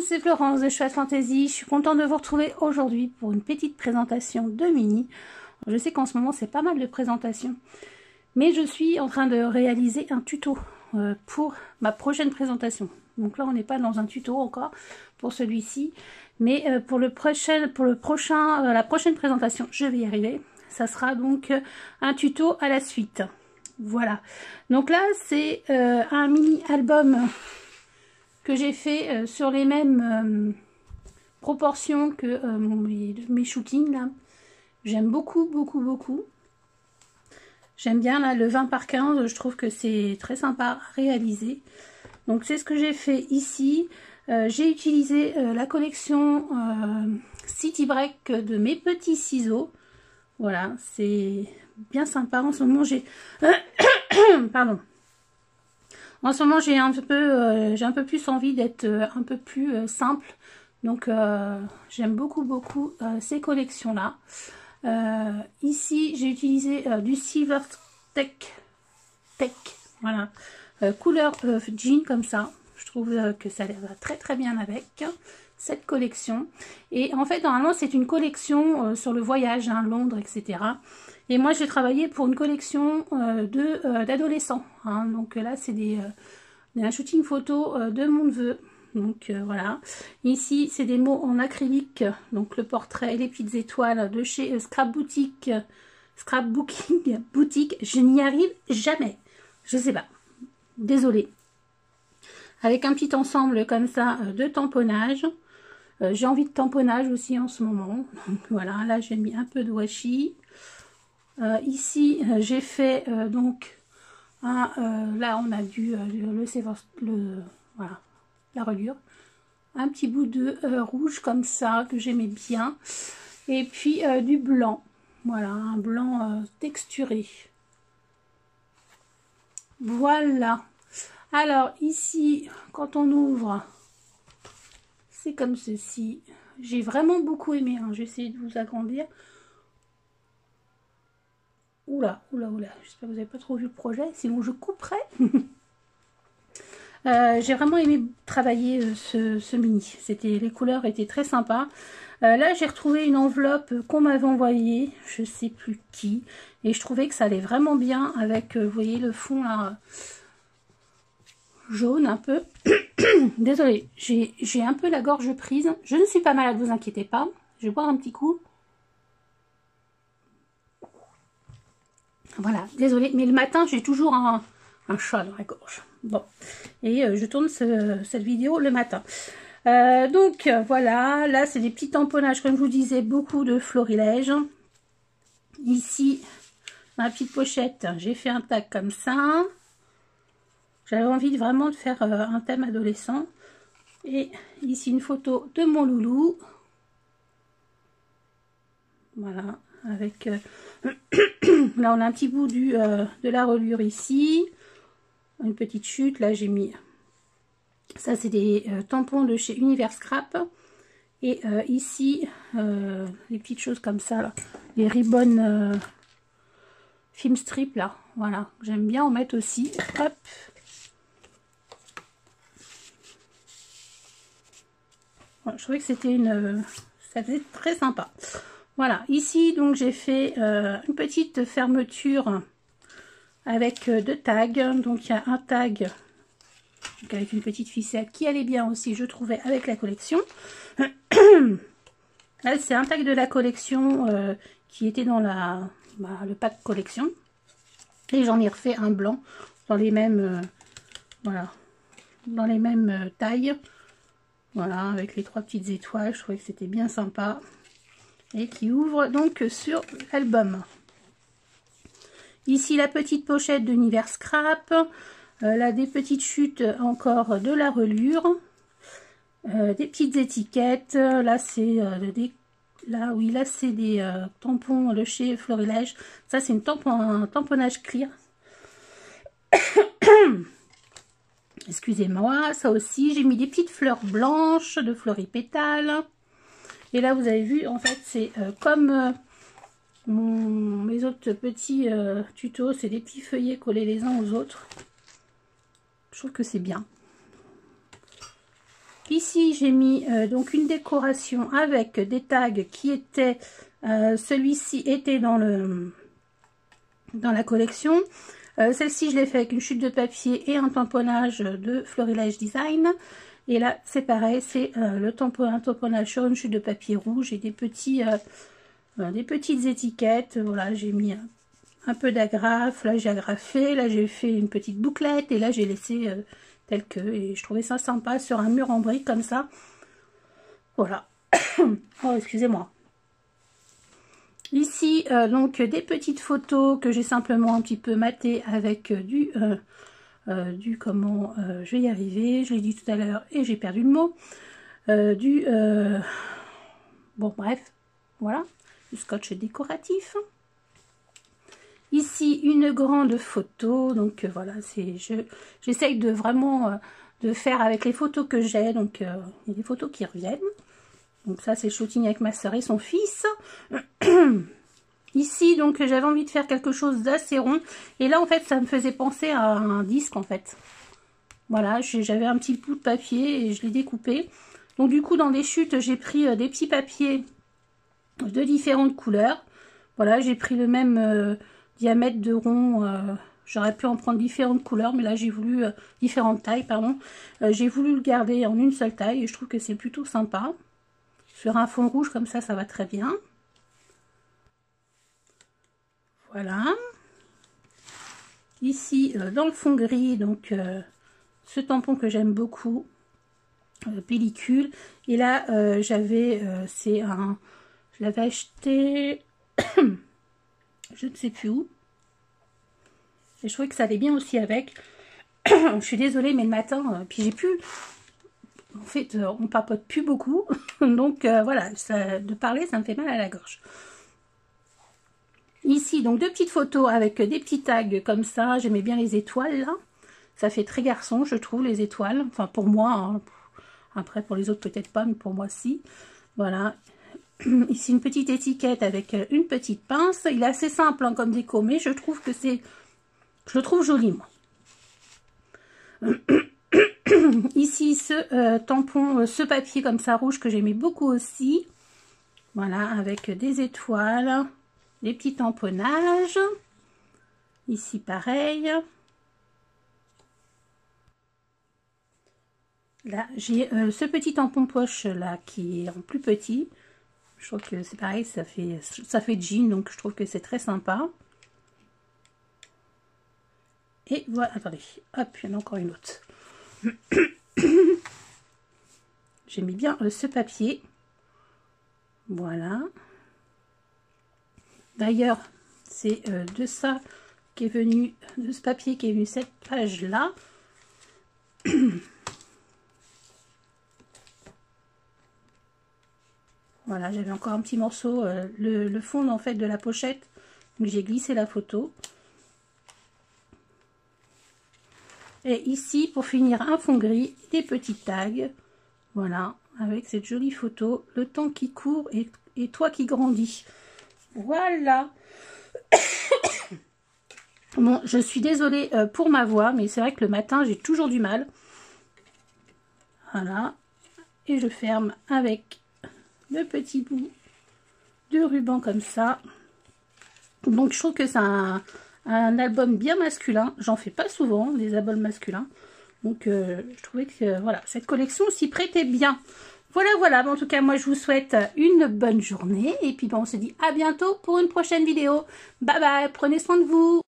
c'est Florence de Chouette Fantasy. Je suis contente de vous retrouver aujourd'hui pour une petite présentation de mini. Je sais qu'en ce moment c'est pas mal de présentations, mais je suis en train de réaliser un tuto pour ma prochaine présentation. Donc là on n'est pas dans un tuto encore pour celui-ci, mais pour la prochaine présentation, je vais y arriver. Ça sera donc un tuto à la suite. Voilà. Donc là c'est un mini album que j'ai fait sur les mêmes proportions que mes shootings là. J'aime beaucoup. J'aime bien là le 20 par 15, je trouve que c'est très sympa à réaliser. Donc c'est ce que j'ai fait ici. J'ai utilisé la collection City Break de mes petits ciseaux. Voilà, c'est bien sympa. En ce moment j'ai pardon. En ce moment, j'ai un peu plus envie d'être un peu plus simple. Donc, j'aime beaucoup ces collections-là. Ici, j'ai utilisé du Silver Tech. Voilà. Couleur jean comme ça. Je trouve que ça va très bien avec cette collection. Et en fait, normalement, c'est une collection sur le voyage, hein, Londres, etc. Et moi, j'ai travaillé pour une collection d'adolescents. Hein. Donc là, c'est un shooting photo de mon neveu. Donc voilà. Ici, c'est des mots en acrylique. Donc le portrait, les petites étoiles de chez Scrapbooking Boutique. Je n'y arrive jamais. Je sais pas. Désolée. Avec un petit ensemble comme ça de tamponnage. J'ai envie de tamponnage aussi en ce moment. Donc voilà, là, j'ai mis un peu de washi. Ici, j'ai fait donc là on a voilà, la reliure, un petit bout de rouge comme ça que j'aimais bien, et puis du blanc, voilà, un blanc texturé. Voilà. Alors ici, quand on ouvre, c'est comme ceci. J'ai vraiment beaucoup aimé, hein. J'ai essayé de vous agrandir. Oula, j'espère que vous n'avez pas trop vu le projet, sinon je couperai. J'ai vraiment aimé travailler ce mini. Les couleurs étaient très sympas. Là, j'ai retrouvé une enveloppe qu'on m'avait envoyée, je sais plus qui, et je trouvais que ça allait vraiment bien avec, vous voyez, le fond là, jaune un peu. Désolée, j'ai un peu la gorge prise. Je ne suis pas malade, vous inquiétez pas. Je vais boire un petit coup. Voilà, désolée, mais le matin, j'ai toujours un chat dans la gorge. Bon, et je tourne cette vidéo le matin. Donc, voilà, là, c'est des petits tamponnages, comme je vous disais, beaucoup de florilèges. Ici, ma petite pochette, j'ai fait un tag comme ça. J'avais envie vraiment de faire un thème adolescent. Et ici, une photo de mon loulou. Voilà, avec... là, on a un petit bout de la reliure ici. Une petite chute. Là, j'ai mis... Ça, c'est des tampons de chez Univers Scrap. Et ici, les petites choses comme ça, là. Les ribbons film strip, là. Voilà, j'aime bien en mettre aussi. Hop. Voilà, je trouvais que c'était ça faisait très sympa. Voilà, ici donc j'ai fait une petite fermeture avec deux tags. Donc il y a un tag donc avec une petite ficelle qui allait bien aussi, je trouvais, avec la collection. Là c'est un tag de la collection qui était dans le pack collection. Et j'en ai refait un blanc dans les mêmes voilà, dans les mêmes tailles. Voilà, avec les trois petites étoiles, je trouvais que c'était bien sympa. Et qui ouvre donc sur l'album. Ici la petite pochette d'Univers Scrap. Là des petites chutes encore de la reliure. Des petites étiquettes. Là c'est des tampons de chez Florilège. Ça c'est un tamponnage clear. Excusez-moi, ça aussi, j'ai mis des petites fleurs blanches de floripétales. Et là, vous avez vu, en fait, c'est comme mes autres petits tutos, c'est des petits feuillets collés les uns aux autres. Je trouve que c'est bien. Ici, ici, j'ai mis donc une décoration avec des tags qui étaient... celui-ci était dans la collection. Celle-ci, je l'ai fait avec une chute de papier et un tamponnage de Florilège Design. Et là, c'est pareil, c'est un tamponnage sur une chute de papier rouge et des petites étiquettes. Voilà, j'ai mis un peu d'agrafe. Là, j'ai agrafé. Là, j'ai fait une petite bouclette. Et là, j'ai laissé tel que. Et je trouvais ça sympa sur un mur en briques comme ça. Voilà. Oh, excusez-moi. Ici, donc, des petites photos que j'ai simplement un petit peu matées avec comment, je vais y arriver, je l'ai dit tout à l'heure et j'ai perdu le mot, bon bref, voilà, du scotch décoratif. Ici, une grande photo, donc voilà, j'essaye de vraiment de faire avec les photos que j'ai, donc il y a des photos qui reviennent. Donc ça, c'est le shooting avec ma soeur et son fils. Ici, donc, j'avais envie de faire quelque chose d'assez rond. Et là, en fait, ça me faisait penser à un disque, en fait. Voilà, j'avais un petit bout de papier et je l'ai découpé. Donc, du coup, dans des chutes, j'ai pris des petits papiers de différentes couleurs. Voilà, j'ai pris le même diamètre de rond. J'aurais pu en prendre différentes couleurs, mais là, j'ai voulu... différentes tailles, pardon. J'ai voulu le garder en une seule taille et je trouve que c'est plutôt sympa. Sur un fond rouge, comme ça va très bien. Voilà. Ici, dans le fond gris, donc ce tampon que j'aime beaucoup, pellicule. Et là, je l'avais acheté, je ne sais plus où. Et je trouvais que ça allait bien aussi avec. Je suis désolée, mais le matin, puis j'ai plus... En fait, on papote plus beaucoup. Donc, voilà, de parler, ça me fait mal à la gorge. Ici, donc, deux petites photos avec des petits tags comme ça. J'aimais bien les étoiles, là. Ça fait très garçon, je trouve, les étoiles. Enfin, pour moi, hein. Après, pour les autres, peut-être pas, mais pour moi, si. Voilà. Ici, une petite étiquette avec une petite pince. Il est assez simple hein, comme déco, mais je trouve que c'est... Je le trouve joli, moi. Ici, ce tampon, ce papier comme ça, rouge, que j'aimais beaucoup aussi. Voilà, avec des étoiles, des petits tamponnages. Ici, pareil. Là, j'ai ce petit tampon poche, là, qui est en plus petit. Je trouve que c'est pareil, ça fait jean, donc je trouve que c'est très sympa. Et voilà, attendez, hop, il y en a encore une autre. J'ai mis bien ce papier. Voilà. D'ailleurs, c'est de ça qui est venu, de ce papier qui est venu cette page-là. Voilà, j'avais encore un petit morceau, le fond en fait de la pochette. Donc j'ai glissé la photo. Et ici, pour finir, un fond gris, des petits tags. Voilà, avec cette jolie photo. Le temps qui court et toi qui grandis. Voilà. Bon, je suis désolée pour ma voix, mais c'est vrai que le matin, j'ai toujours du mal. Voilà. Et je ferme avec le petit bout de ruban comme ça. Donc, je trouve que c'est un album bien masculin. J'en fais pas souvent, des albums masculins. Donc, je trouvais que voilà, cette collection s'y prêtait bien. Voilà, voilà. Bon, en tout cas, moi, je vous souhaite une bonne journée. Et puis, bon, on se dit à bientôt pour une prochaine vidéo. Bye bye. Prenez soin de vous.